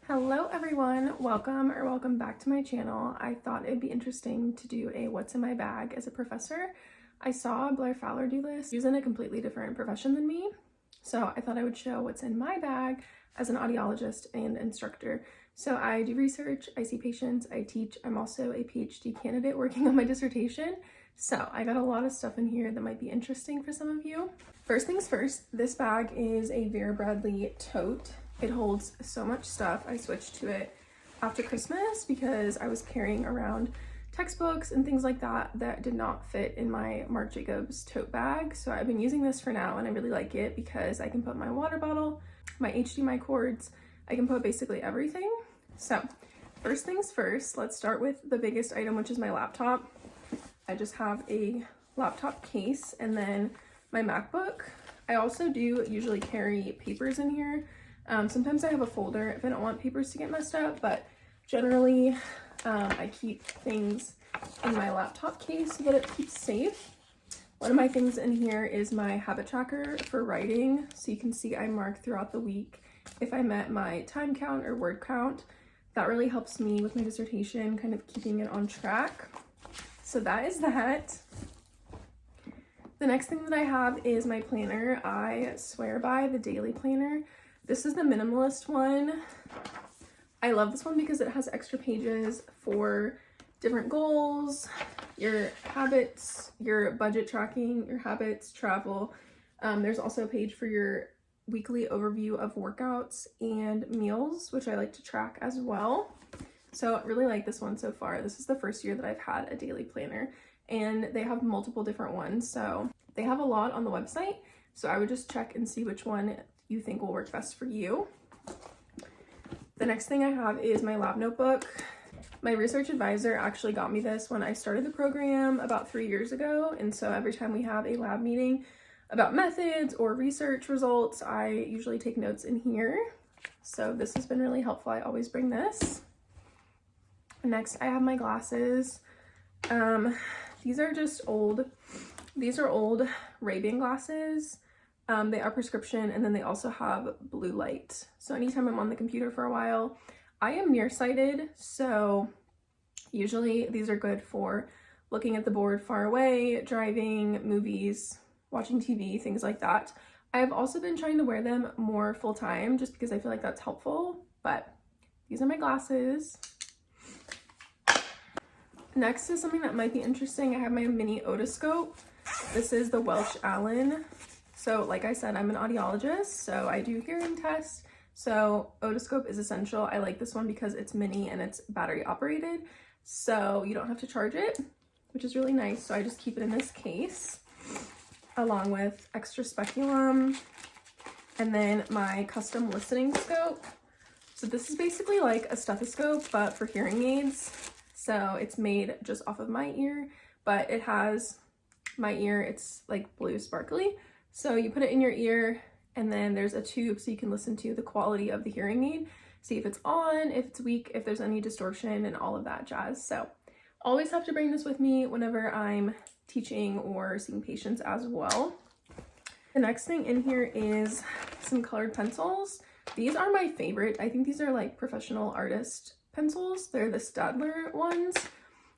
Hello everyone, welcome back to my channel. I thought it'd be interesting to do a what's in my bag as a professor. I saw Blair Fowler do this. She's in a completely different profession than me, so I thought I would show what's in my bag as an audiologist and instructor. So I do research, I see patients, I teach. I'm also a PhD candidate working on my dissertation. So I got a lot of stuff in here that might be interesting for some of you. First things first, this bag is a Vera Tote. It holds so much stuff. I switched to it after Christmas because I was carrying around textbooks and things like that did not fit in my Marc Jacobs tote bag. So I've been using this for now and I really like it because I can put my water bottle, my HDMI cords, I can put basically everything. So first things first, let's start with the biggest item, which is my laptop. I just have a laptop case and then my MacBook. I also do usually carry papers in here. Sometimes I have a folder if I don't want papers to get messed up, but generally I keep things in my laptop case so that it keeps safe. One of my things in here is my habit tracker for writing, so you can see I mark throughout the week if I met my time count or word count. That really helps me with my dissertation, kind of keeping it on track. So that is that. The next thing that I have is my planner. I swear by the Dailee Planner. This is the minimalist one. I love this one because it has extra pages for different goals, your habits, your budget tracking, your habits, travel. There's also a page for your weekly overview of workouts and meals, which I like to track as well. So I really like this one so far. This is the first year that I've had a Dailee planner and they have multiple different ones. So they have a lot on the website. So I would just check and see which one you think will work best for you. The next thing I have is my lab notebook. My research advisor actually got me this when I started the program about 3 years ago. And so every time we have a lab meeting about methods or research results, I usually take notes in here. So this has been really helpful. I always bring this. Next, I have my glasses. These are just old. These are old Ray-Ban glasses. They are prescription and then they also have blue light. So anytime I'm on the computer for a while, I am nearsighted. So usually these are good for looking at the board far away, driving, movies, watching TV, things like that. I've also been trying to wear them more full time just because I feel like that's helpful, but these are my glasses. Next is something that might be interesting. I have my mini otoscope. This is the Welch Allyn. So like I said, I'm an audiologist, so I do hearing tests. So otoscope is essential. I like this one because it's mini and it's battery operated. So you don't have to charge it, which is really nice. So I just keep it in this case along with extra speculum and then my custom listening scope. So this is basically like a stethoscope, but for hearing aids. So it's made just off of my ear, but it has my ear. It's like blue sparkly. So you put it in your ear and then there's a tube so you can listen to the quality of the hearing aid, see if it's on, if it's weak, if there's any distortion and all of that jazz. So always have to bring this with me whenever I'm teaching or seeing patients as well. The next thing in here is some colored pencils. These are my favorite. I think these are like professional artist pencils. They're the Staedtler ones.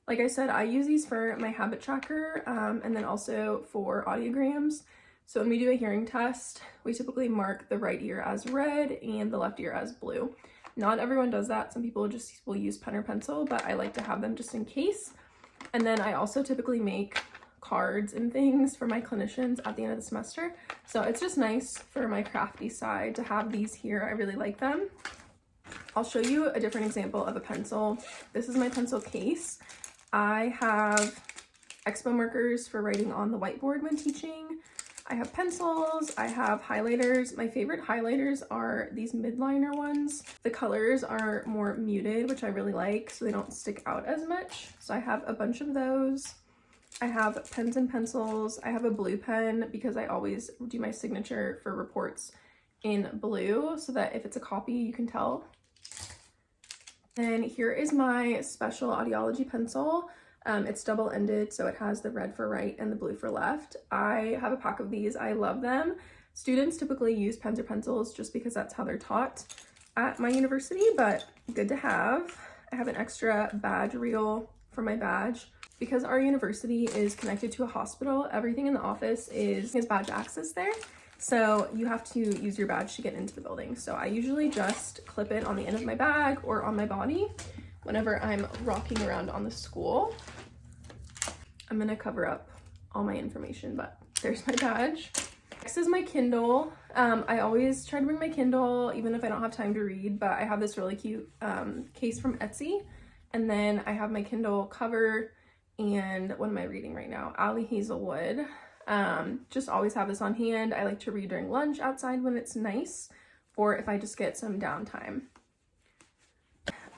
Like I said, I use these for my habit tracker and then also for audiograms. So when we do a hearing test, we typically mark the right ear as red and the left ear as blue. Not everyone does that. Some people just will use pen or pencil, but I like to have them just in case. And then I also typically make cards and things for my clinicians at the end of the semester. So it's just nice for my crafty side to have these here. I really like them. I'll show you a different example of a pencil. This is my pencil case. I have expo markers for writing on the whiteboard when teaching. I have pencils, I have highlighters. My favorite highlighters are these Midliner ones. The colors are more muted, which I really like, so they don't stick out as much. So I have a bunch of those. I have pens and pencils. I have a blue pen because I always do my signature for reports in blue so that if it's a copy, you can tell. And here is my special audiology pencil. It's double-ended, so it has the red for right and the blue for left. I have a pack of these. I love them. Students typically use pens or pencils just because that's how they're taught. at my university, but good to have. I have an extra badge reel for my badge. Because our university is connected to a hospital, everything in the office is badge access there. So you have to use your badge to get into the building. So I usually just clip it on the end of my bag or on my body whenever I'm rocking around on the school. I'm gonna cover up all my information, but there's my badge. Next is my Kindle. I always try to bring my Kindle, even if I don't have time to read, but I have this really cute case from Etsy. And then I have my Kindle cover, and what am I reading right now? Ali Hazelwood. Just always have this on hand. I like to read during lunch outside when it's nice, or if I just get some downtime.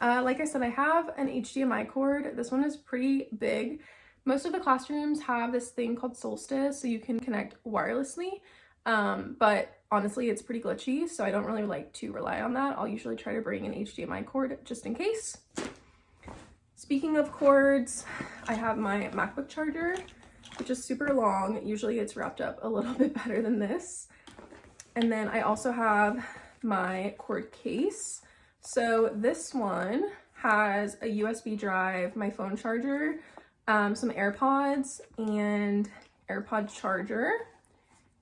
Like I said, I have an HDMI cord. This one is pretty big. Most of the classrooms have this thing called Solstice, so you can connect wirelessly, but honestly, it's pretty glitchy, so I don't really like to rely on that. I'll usually try to bring an HDMI cord just in case. Speaking of cords, I have my MacBook charger, which is super long. Usually it's wrapped up a little bit better than this. And then I also have my cord case. So this one has a USB drive, my phone charger, some AirPods, and AirPod charger.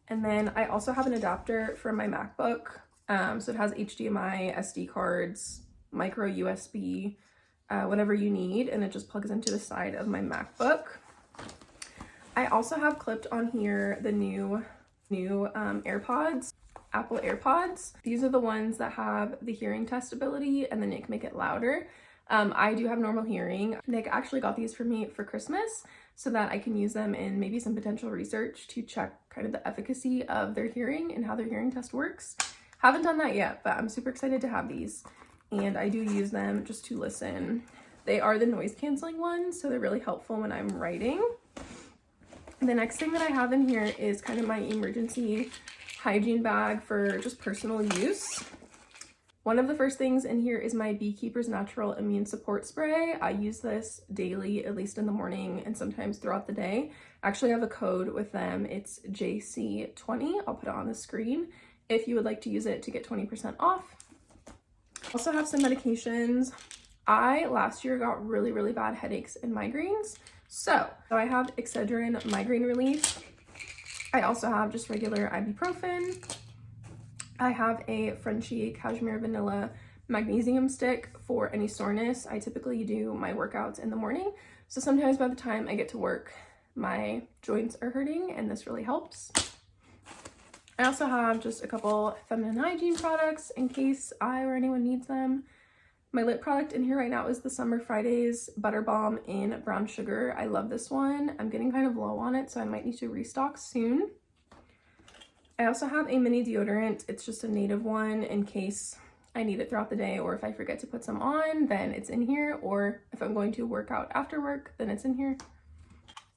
And then I also have an adapter for my MacBook. So it has HDMI, SD cards, micro USB, whatever you need, and it just plugs into the side of my MacBook. I also have clipped on here the new AirPods, Apple AirPods. These are the ones that have the hearing test ability and the Nick Make It Louder. I do have normal hearing. Nick actually got these for me for Christmas so that I can use them in maybe some potential research to check kind of the efficacy of their hearing and how their hearing test works. Haven't done that yet, but I'm super excited to have these. And I do use them just to listen. They are the noise canceling ones, so they're really helpful when I'm writing. The next thing that I have in here is kind of my emergency hygiene bag for just personal use. One of the first things in here is my Beekeeper's Natural Immune Support Spray. I use this daily, at least in the morning and sometimes throughout the day. I actually have a code with them. It's JC20. I'll put it on the screen if you would like to use it to get 20% off. Also have some medications. I last year got really bad headaches and migraines. So I have Excedrin migraine relief. I also have just regular ibuprofen. I have a Frenshe Cashmere Vanilla Magnesium Stick for any soreness. I typically do my workouts in the morning, so sometimes by the time I get to work, my joints are hurting, and this really helps. I also have just a couple feminine hygiene products in case I or anyone needs them. My lip product in here right now is the Summer Fridays Butter Balm in Brown Sugar. I love this one. I'm getting kind of low on it, so I might need to restock soon. I also have a mini deodorant. It's just a native one in case I need it throughout the day, or if I forget to put some on, then it's in here, or if I'm going to work out after work, then it's in here.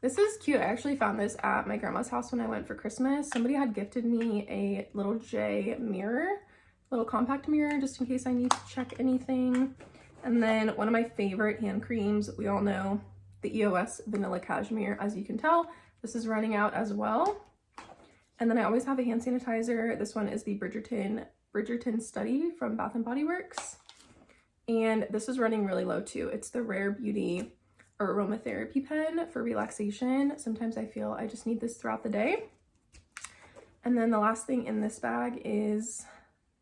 This is cute. I actually found this at my grandma's house when I went for Christmas. Somebody had gifted me a little J mirror, little compact mirror, just in case I need to check anything. And then one of my favorite hand creams, we all know the EOS Vanilla Cashmere. As you can tell, this is running out as well. And then I always have a hand sanitizer. This one is the Bridgerton Study from Bath & Body Works. And this is running really low too. It's the Rare Beauty Aromatherapy pen for relaxation. Sometimes I feel I just need this throughout the day. And then the last thing in this bag is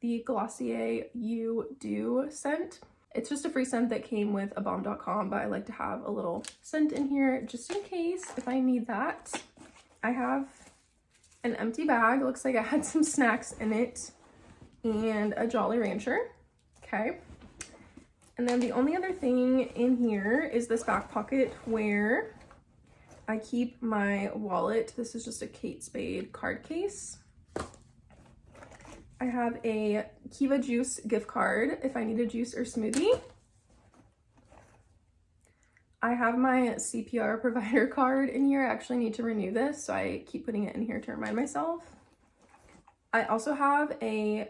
the Glossier You Do scent. It's just a free scent that came with a bomb.com, but I like to have a little scent in here just in case if I need that. I have an empty bag. Looks like I had some snacks in it and a Jolly Rancher. Okay. And then the only other thing in here is this back pocket where I keep my wallet. This is just a Kate Spade card case. I have a Kiva Juice gift card if I need a juice or smoothie. I have my CPR provider card in here. I actually need to renew this, so I keep putting it in here to remind myself. I also have a,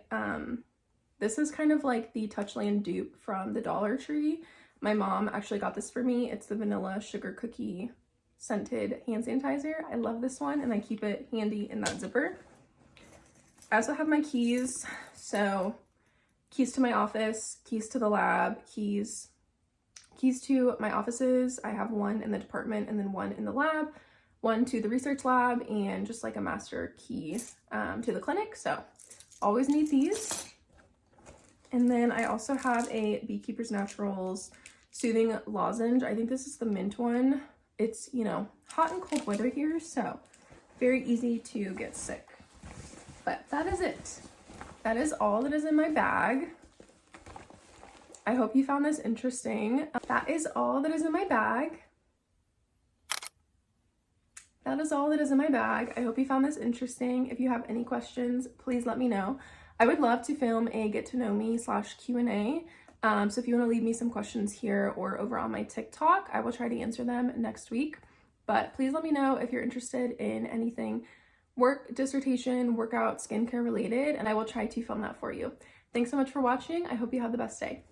this is kind of like the Touchland dupe from the Dollar Tree. My mom actually got this for me. It's the Vanilla Sugar Cookie Scented Hand Sanitizer. I love this one, and I keep it handy in that zipper. I also have my keys. So keys to my office, keys to the lab, keys to my offices. I have one in the department and then one in the lab, one to the research lab, and just like a master key to the clinic. So always need these. And then I also have a Beekeeper's Naturals Soothing Lozenge. I think this is the mint one. It's, you know, hot and cold weather here, so very easy to get sick. But that is it. That is all that is in my bag. I hope you found this interesting. That is all that is in my bag. That is all that is in my bag. I hope you found this interesting. If you have any questions, please let me know. I would love to film a get to know me / Q&A. So if you want to leave me some questions here or over on my TikTok, I will try to answer them next week. But please let me know if you're interested in anything work, dissertation, workout, skincare related, and I will try to film that for you. Thanks so much for watching. I hope you have the best day.